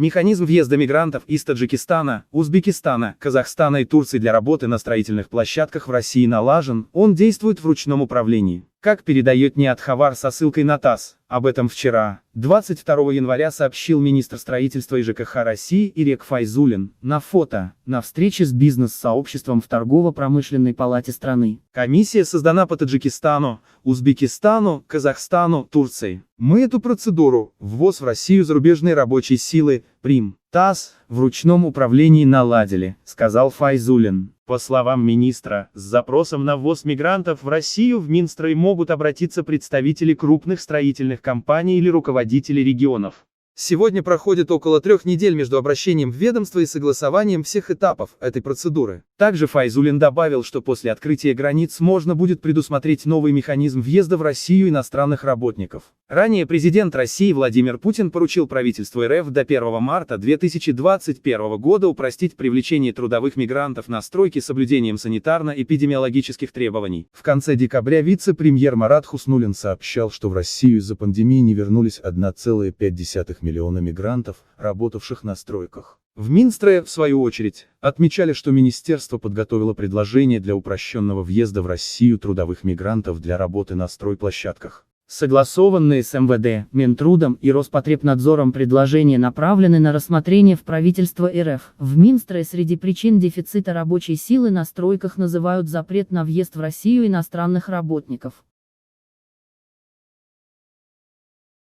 Механизм въезда мигрантов из Таджикистана, Узбекистана, Казахстана и Турции для работы на строительных площадках в России налажен, он действует в ручном управлении. Как передает НИАТ Хабар со ссылкой на ТАСС, об этом вчера, 22 января сообщил министр строительства и ЖКХ России Ирек Файзуллин, на фото, на встрече с бизнес-сообществом в торгово-промышленной палате страны. Комиссия создана по Таджикистану, Узбекистану, Казахстану, Турции. Мы эту процедуру, ввоз в Россию зарубежной рабочей силы, ПРИМ, ТАСС, в ручном управлении наладили, сказал Файзуллин. По словам министра, с запросом на ввоз мигрантов в Россию в Минстрой могут обратиться представители крупных строительных компаний или руководители регионов. Сегодня проходит около 3 недель между обращением в ведомство и согласованием всех этапов этой процедуры. Также Файзуллин добавил, что после открытия границ можно будет предусмотреть новый механизм въезда в Россию иностранных работников. Ранее президент России Владимир Путин поручил правительству РФ до 1 марта 2021 года упростить привлечение трудовых мигрантов на стройки с соблюдением санитарно-эпидемиологических требований. В конце декабря вице-премьер Марат Хуснуллин сообщал, что в Россию из-за пандемии не вернулись 1,5 миллиона мигрантов, работавших на стройках. В Минстрое, в свою очередь, отмечали, что министерство подготовило предложение для упрощенного въезда в Россию трудовых мигрантов для работы на стройплощадках. Согласованные с МВД, Минтрудом и Роспотребнадзором предложения направлены на рассмотрение в правительство РФ. В Минстрое среди причин дефицита рабочей силы на стройках называют запрет на въезд в Россию иностранных работников.